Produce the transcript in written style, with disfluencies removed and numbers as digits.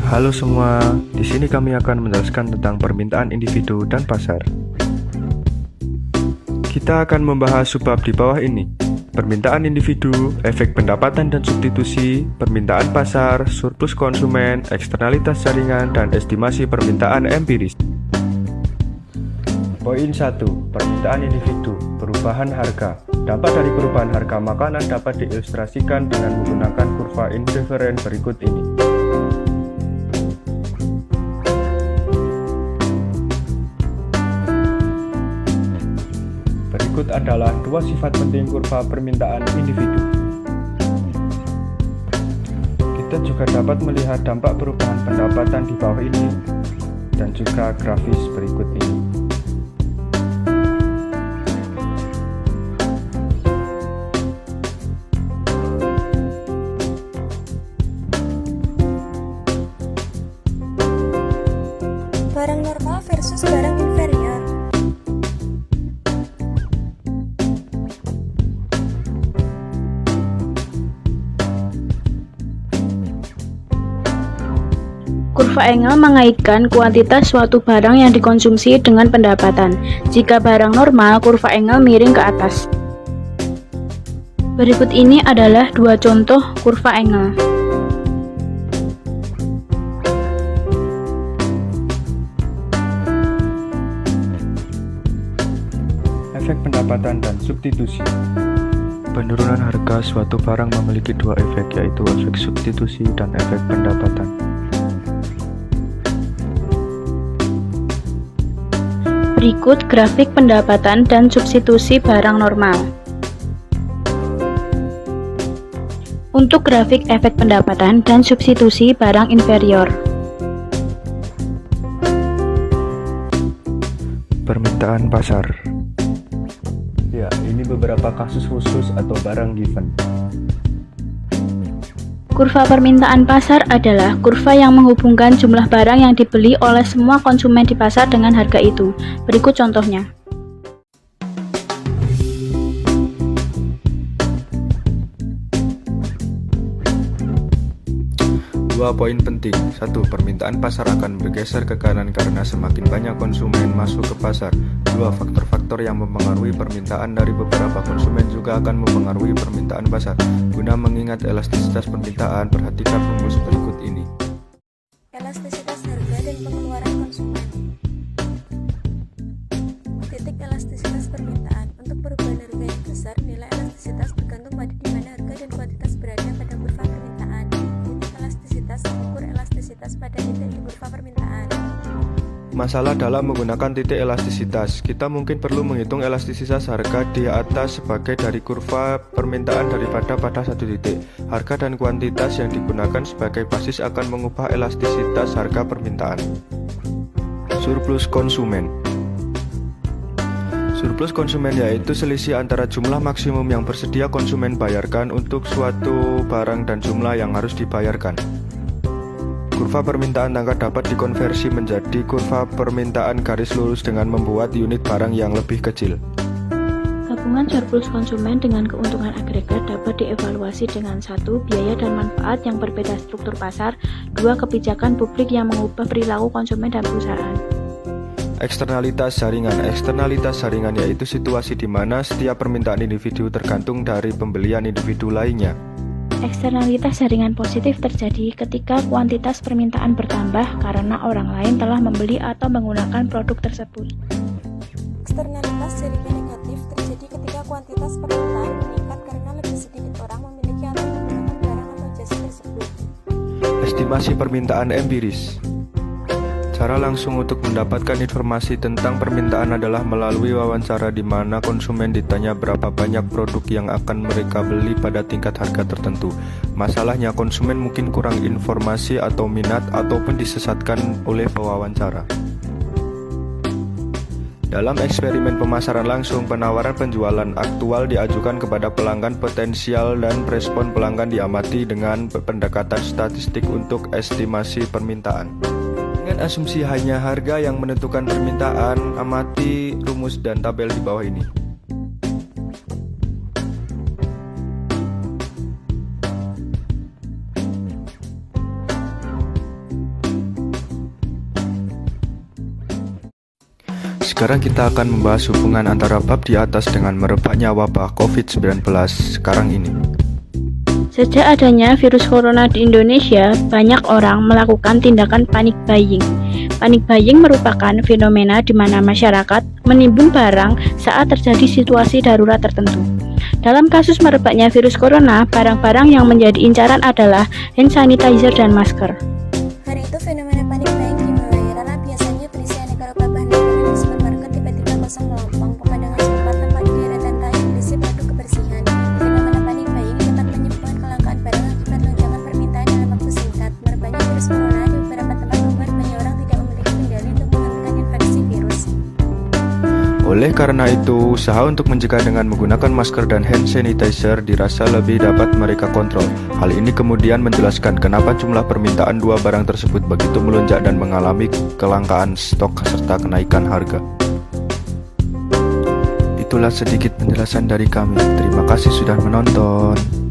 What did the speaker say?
Halo semua, di sini kami akan menjelaskan tentang permintaan individu dan pasar. Kita akan membahas subbab di bawah ini: permintaan individu, efek pendapatan dan substitusi, permintaan pasar, surplus konsumen, eksternalitas jaringan, dan estimasi permintaan empiris. Poin 1. Permintaan individu, perubahan harga. Dampak dari perubahan harga makanan dapat diilustrasikan dengan menggunakan kurva indiferen berikut ini. Berikut adalah dua sifat penting kurva permintaan individu. Kita juga dapat melihat dampak perubahan pendapatan di bawah ini dan juga grafis berikut ini. Barang normal versus barang inferior. Kurva Engel mengaitkan kuantitas suatu barang yang dikonsumsi dengan pendapatan. Jika barang normal, kurva Engel miring ke atas. Berikut ini adalah dua contoh kurva Engel. Efek pendapatan dan substitusi. Penurunan harga suatu barang memiliki dua efek, yaitu efek substitusi dan efek pendapatan. Berikut grafik pendapatan dan substitusi barang normal. Untuk grafik efek pendapatan dan substitusi barang inferior. Permintaan pasar. Ya, ini beberapa kasus khusus atau barang given. Kurva permintaan pasar adalah kurva yang menghubungkan jumlah barang yang dibeli oleh semua konsumen di pasar dengan harga itu. Berikut contohnya. Dua poin penting. 1. Permintaan pasar akan bergeser ke kanan karena semakin banyak konsumen masuk ke pasar. 2. Faktor-faktor yang mempengaruhi permintaan dari beberapa konsumen juga akan mempengaruhi permintaan pasar. Guna mengingat elastisitas permintaan, perhatikan rumus berikut ini. Elastisitas harga dan pengeluaran konsumen. Titik elastisitas permintaan. Untuk perubahan harga yang besar, nilai elastisitas bergantung pada di mana harga dan kuantitas berada pada kurva permintaan. Titik elastisitas mengukur elastisitas pada titik di kurva permintaan. Masalah dalam menggunakan titik elastisitas. Kita mungkin perlu menghitung elastisitas harga di atas sebagai dari kurva permintaan daripada pada satu titik. Harga dan kuantitas yang digunakan sebagai basis akan mengubah elastisitas harga permintaan. Surplus konsumen. Surplus konsumen yaitu selisih antara jumlah maksimum yang bersedia konsumen bayarkan untuk suatu barang dan jumlah yang harus dibayarkan. Kurva permintaan tangga dapat dikonversi menjadi kurva permintaan garis lurus dengan membuat unit barang yang lebih kecil. Gabungan surplus konsumen dengan keuntungan agregat dapat dievaluasi dengan 1. Biaya dan manfaat yang berbeda struktur pasar. 2. Kebijakan publik yang mengubah perilaku konsumen dan perusahaan. Eksternalitas jaringan. Eksternalitas jaringan yaitu situasi di mana setiap permintaan individu tergantung dari pembelian individu lainnya. Eksternalitas jaringan positif terjadi ketika kuantitas permintaan bertambah karena orang lain telah membeli atau menggunakan produk tersebut. Eksternalitas jaringan negatif terjadi ketika kuantitas permintaan meningkat karena lebih sedikit orang memiliki atau menggunakan barang atau jasa tersebut. Estimasi permintaan empiris. Cara langsung untuk mendapatkan informasi tentang permintaan adalah melalui wawancara di mana konsumen ditanya berapa banyak produk yang akan mereka beli pada tingkat harga tertentu. Masalahnya konsumen mungkin kurang informasi atau minat ataupun disesatkan oleh pewawancara. Dalam eksperimen pemasaran langsung, penawaran penjualan aktual diajukan kepada pelanggan potensial dan respon pelanggan diamati dengan pendekatan statistik untuk estimasi permintaan. Dengan asumsi hanya harga yang menentukan permintaan, amati rumus dan tabel di bawah ini. Sekarang kita akan membahas hubungan antara bab di atas dengan merebaknya wabah COVID-19 sekarang ini. Sejak adanya virus corona di Indonesia, banyak orang melakukan tindakan panic buying. Panic buying merupakan fenomena di mana masyarakat menimbun barang saat terjadi situasi darurat tertentu. Dalam kasus merebaknya virus corona, barang-barang yang menjadi incaran adalah hand sanitizer dan masker. Hari itu fenomena panic buying dimulai karena biasanya berisi aneka rupa bahan makanan di supermarket tiba-tiba kosong melompong. Pemandangan sempat tampak di deretan kain berisi produk kebersihan. Fenomena panic buying dapat menyebabkan kelangkaan barang akibat lonjakan permintaan dalam waktu singkat. Merebaknya virus corona di beberapa tempat membuat banyak orang tidak memiliki kendali untuk menghentikan infeksi virus. Oleh karena itu, usaha untuk mencegah dengan menggunakan masker dan hand sanitizer dirasa lebih dapat mereka kontrol. Hal ini kemudian menjelaskan kenapa jumlah permintaan dua barang tersebut begitu melonjak dan mengalami kelangkaan stok serta kenaikan harga. Itulah sedikit penjelasan dari kami. Terima kasih sudah menonton.